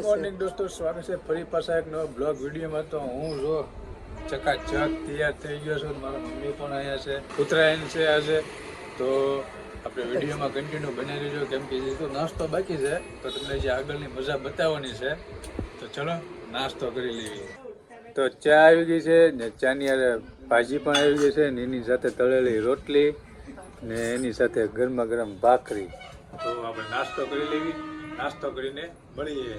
Morning દોસ્તો, સ્વાગત છે ફરી પાછા એક નવા બ્લોગ વિડીયોમાં. તો હું જો ચકાચક તૈયાર થઈ ગયો છું. મારા મમ્મી પણ અહીંયા છે. ઉત્તરાયણ છે આજે, તો આપણે વિડીયોમાં કન્ટિન્યુ બની રહેજો, કેમ કે તો નાસ્તો બાકી છે, તો તમને જે આગળની મજા બતાવવાની છે. તો ચલો નાસ્તો કરી લેવી. તો ચા આવી ગઈ છે ને, ચાની યારે ભાજી પણ આવી ગઈ છે ને, એની સાથે તળેલી રોટલી ને એની સાથે ગરમા ગરમ ભાખરી. તો આપણે નાસ્તો કરી લેવી. નાસ્તો કરીને મળીએ.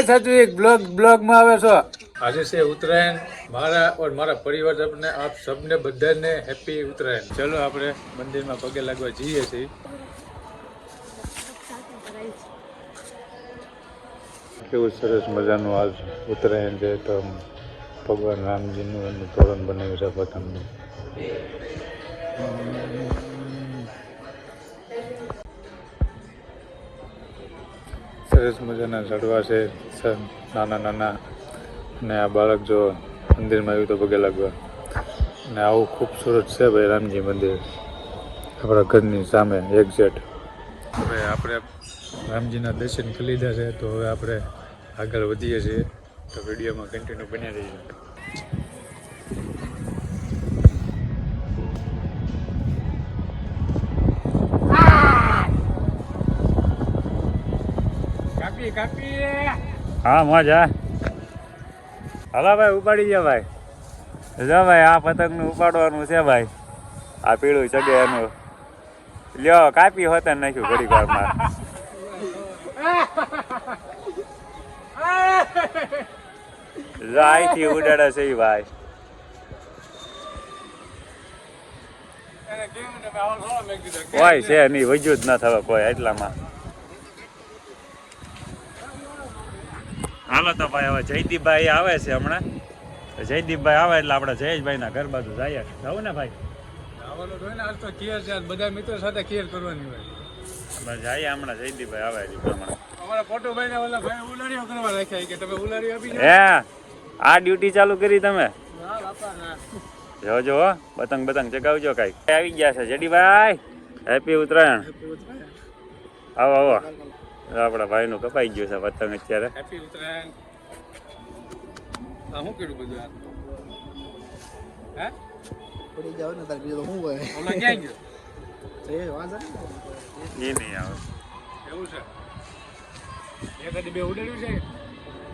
સાત્વિક બ્લોગ માં આવે છો. આજે છે ઉત્તરાયણ. મારા ઓર મારા પરિવાર તરફને આપ સબને બધાને હેપી ઉત્તરાયણ. ચલો આપણે મંદિરમાં પગે લાગવા જઈએ છીએ. કેવું સરસ મજાનું આજ ઉત્તરાયણ છે. તો ભગવાન રામજીનું એનું તોરણ બનાવ્યું છે પતંગનું. સરસ મજાના ઝાડવા છે, નાના નાના. ને આ બાળક જો મંદિરમાં આવ્યું તો પગે લાગવા. ને આવું ખૂબસૂરત છે ભાઈ રામજી મંદિર, આપણા ઘરની સામે એક્ઝેક્ટ. હવે આપણે રામજીના દર્શન કરી લીધા છે, તો હવે આપણે આગળ વધીએ છીએ. તો વિડીયોમાં કન્ટિન્યુ બન્યા રહીએ. હા મજા. હલો ભાઈ, ઉપાડી ગયા ભાઈ. જો ભાઈ, આ પતંગનું ઉપાડવાનું છે ભાઈ. આ પીળું ચગે એનું લ્યો, કાપી હોતા નાખ્યું ઘડી વારમાં. અહીંથી ઉડાડે છે ભાઈ. કોઈ છે નહીં, વજ્યું જ ના થવા કોઈ એટલામાં. હાલો તો ભાઈ, હવે જયદીપભાઈ આવે છે હમણાં. જયદીપભાઈ આવે એટલે આપણે જયેશભાઈ ના ઘર બાજુ જઈએ. જવું ને ભાઈ? જવાનું હોય ને, આજ તો કેર છે, બધા મિત્રો સાથે કેર કરવાની હોય. બસ જઈએ હમણાં, જયદીપભાઈ આવે એટલે પ્રમાણે. અમારા ફોટોભાઈ ને ઓલા ભાઈ ઉલારીઓ કરવા રાખ્યા કે તમે ઉલારી આપી હે. આ ડ્યુટી ચાલુ કરી તમે? જોજો પતંગ ચગાવજો. કઈ આવી ગયા છે જડીભાઈ. હેપી ઉત્તરાયણ. આવો આવો. આપણા ભાઈ નું કપાઈ ગયું છે પતંગ અત્યારે. હેપી ઉત્તરાયણ. શું કર્યું બધું? હે પડી જાવ ને તાર બીજો શું હોય? ઓલા ક્યાં ગયો? એ વાંધો નહીં આવે. એવું છે? એકાદી બે ઉડાડ્યું છે?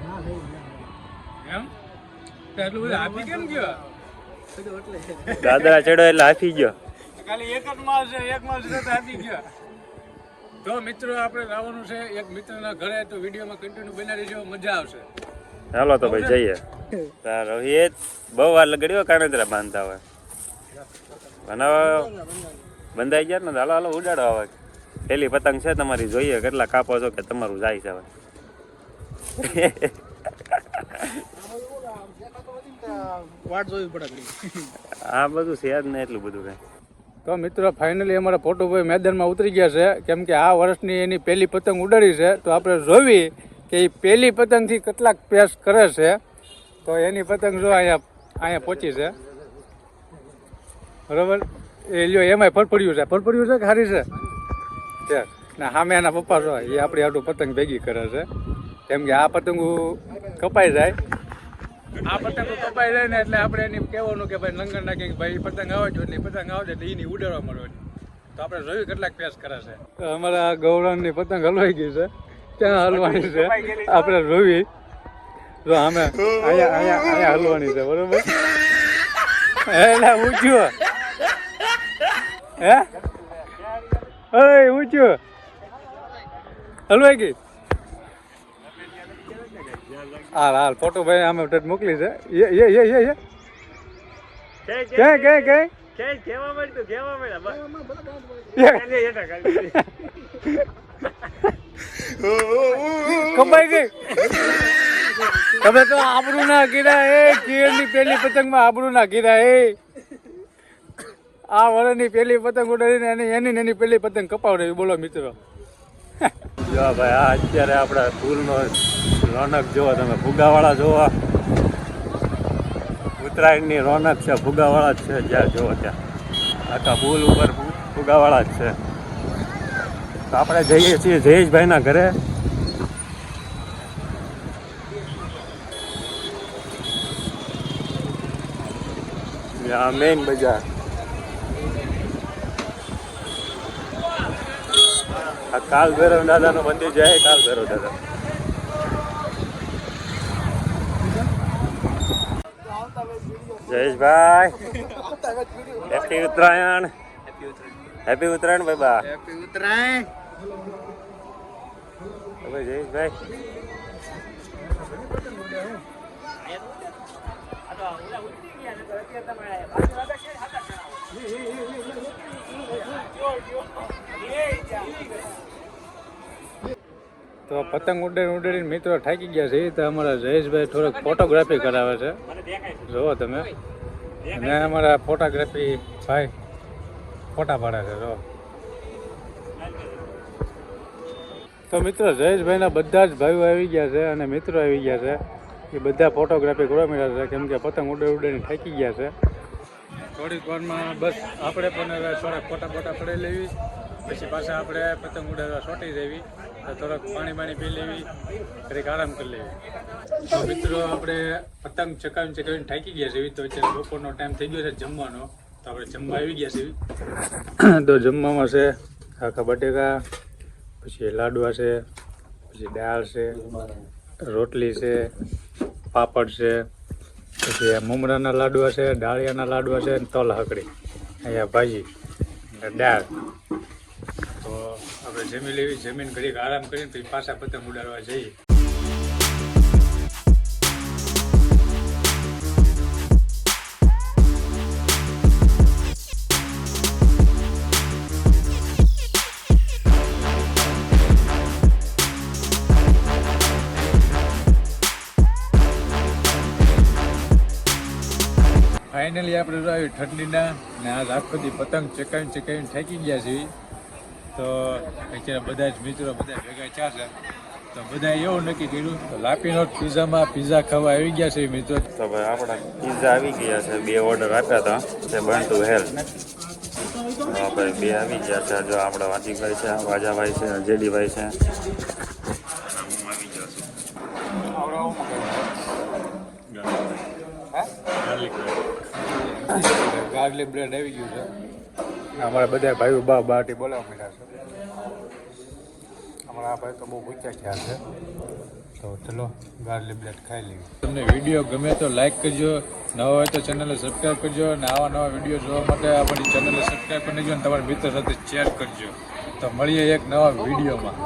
ના નહીં એમ. એટલું બધું આપી કેમ ગયો? દાદરા ચડો એટલે હાથી ગયો. ખાલી એક જ માલ છે, એક માલ છે તો હાથી ગયો. તો મિત્રો, આપણે જવાનું છે એક મિત્રના ઘરે. તો વિડીયોમાં કન્ટિન્યુ બના રહેજો, મજા આવશે. ચાલો તો ભાઈ જઈએ. રોહિત બહુ વાર લગાડ્યો કાણેતરા બાંધતા હોય. બનાવો બંધાઈ ગયા ને. હાલો હાલો ઉડાડો. હવે પેલી પતંગ છે તમારી, જોઈએ કેટલા કાપો છો કે તમારું જાય છે હવે. આ બધું છે જ ને એટલું બધું કઈ. તો મિત્રો, ફાઇનલી અમારા ફોટોભાઈ મેદાનમાં ઉતરી ગયા છે, કેમ કે આ વર્ષની એની પહેલી પતંગ ઉડાડી છે. તો આપણે જોવી કે એ પહેલી પતંગથી કેટલાક પેસ કરે છે. તો એની પતંગ જો અહીંયા પહોંચી છે, બરાબર. એ લ્યો, એમાંય ફરફડ્યું છે. ફરફડ્યું છે કે સારી છે ને. સામે એના પપ્પા છો, એ આપણી આટલું પતંગ ભેગી કરે છે, કેમ કે આ પતંગો કપાઈ જાય. આ પતંગો કપાઈ જાય ને એટલે આપણે એને કહેવાનું કે ભાઈ લંગર નાખી કે ભાઈ પતંગ આવે છે, એટલે પતંગ આવે છે એટલે એની ઉડાડવા મળવાની. તો આપણે જોયું કેટલાક પેસ કરે છે. તો અમારા ગૌરવની પતંગ હલવાઈ ગઈ છે, ત્યાં હલવાની છે. આપણે જોવી જો અમે અહીંયા હલવાની છે, બરોબર. એટલે ઊંચ્યું ઊંચ્યું હલવાઈ ગઈ. હાલ ફોટો ભાઈ અમે મોકલી છે. કપાઈ ગઈ. તમે તો આબરૂ ના ગીરા. કેળની પેલી પતંગમાં આબરૂ ના ગીરા. આ વર્ષની પેલી પતંગ ઉડાડીને એની પેલી પતંગ કપાવડાવી. બોલો મિત્રો. જો ભાઈ, આ અત્યારે આપણા ફૂલનો રોનક જોવો તમે. ફુગાવાળા જોવા, ઉત્તરાયણની રોનક છે. ફુગાવાળા જ છે જ્યાં જોવો ત્યાં. આખા પુલ ઉપર ફુગાવાળા જ છે. તો આપણે જઈએ છીએ જયેશભાઈના ઘરે. આ મેઇન બજાર. આ કાલ ભૈરવ દાદાનું મંદિર જાય. કાલ ભૈરવ દાદા. જયેશભાઈ હેપી ઉત્તરાયણ. હેપી ઉત્તરાયણ ભાઈ બા. હેપી ઉત્તરાયણ. હવે જયેશભાઈ તો પતંગ ઉડાડીને મિત્રો થાકી ગયા છે. તો અમારા જયેશભાઈ થોડોક ફોટોગ્રાફી કરાવે છે. જુઓ તમે. અને અમારા ફોટોગ્રાફી ભાઈ ફોટા પાડે છે. જો તો મિત્રો જયેશભાઈના બધા જ ભાઈઓ આવી ગયા છે અને મિત્રો આવી ગયા છે. એ બધા ફોટોગ્રાફી કરવા મળ્યા છે કેમ કે પતંગ ઉડાડીને થાકી ગયા છે. થોડીક વારમાં બસ આપણે પણ થોડાક ફોટા પડાઈ લેવી. પછી પાછા આપણે પતંગ ઉડાડવા ચોંટી જવી. થોડાક પાણી પી લેવી. ઘડીક આરામ કરી લેવી. તો મિત્રો આપણે પતંગ ચકાવીને થાકી ગયા છે. તો અત્યારે બપોરનો ટાઈમ થઈ ગયો છે જમવાનો. તો આપણે જમવા આવી ગયા છીએ. તો જમવામાં છે આખા બટેકા, પછી લાડવા છે, પછી દાળ છે, રોટલી છે, પાપડ છે, પછી મમરાના લાડવા છે, ડાળિયાના લાડવા છે, તલ હકડી, અહીંયા ભાજી અને દાળ. તો આપણે જમી લેવી. જમીન ઘડીક આરામ કરીને પછી પાછા પતંગ ઉડાડવા જઈએ. ફાઇનલી આપણે આવી ઠંડીના ને આજ આખો દી પતંગ ચકાવીને થાકી ગયા છીએ. તો અત્યારે બધા જ મિત્રો બધા ભેગા થયા છે. તો બધા એવું નક્કી કર્યું તો લાપીનોટ પીઝા ખાવા આવી ગયા છે મિત્રો. તો ભાઈ આપણા પીઝા આવી ગયા છે. 2 ઓર્ડર આપ્યા હતા. તે બર્ન ટુ હેલ. ભાઈ 2 આવી ગયા છે. જો આપણા વાજીભાઈ છે, વાજાભાઈ છે, જેડીભાઈ છે. હું આવી ગયો છું. ગાર્લિક બ્રેડ આવી ગયું છે. અમારા બધા ભાઈઓ બાટી બોલાવવા માંડ્યા છે. અમારા આ ભાઈ તો બહુ ભૂખ્યા ખ્યાલ છે. તો ચલો ગાર્લિક બ્રેડ ખાઈ લઈએ. તમને વિડીયો ગમે તો લાઈક કરજો. નવા હોય તો ચેનલને સબસ્ક્રાઈબ કરજો. અને આવા વિડીયો જોવા માટે આપણી ચેનલને સબસ્ક્રાઈબ કરી દેજો અને તમારા મિત્રો સાથે શેર કરજો. તો મળીએ એક નવા વિડીયોમાં.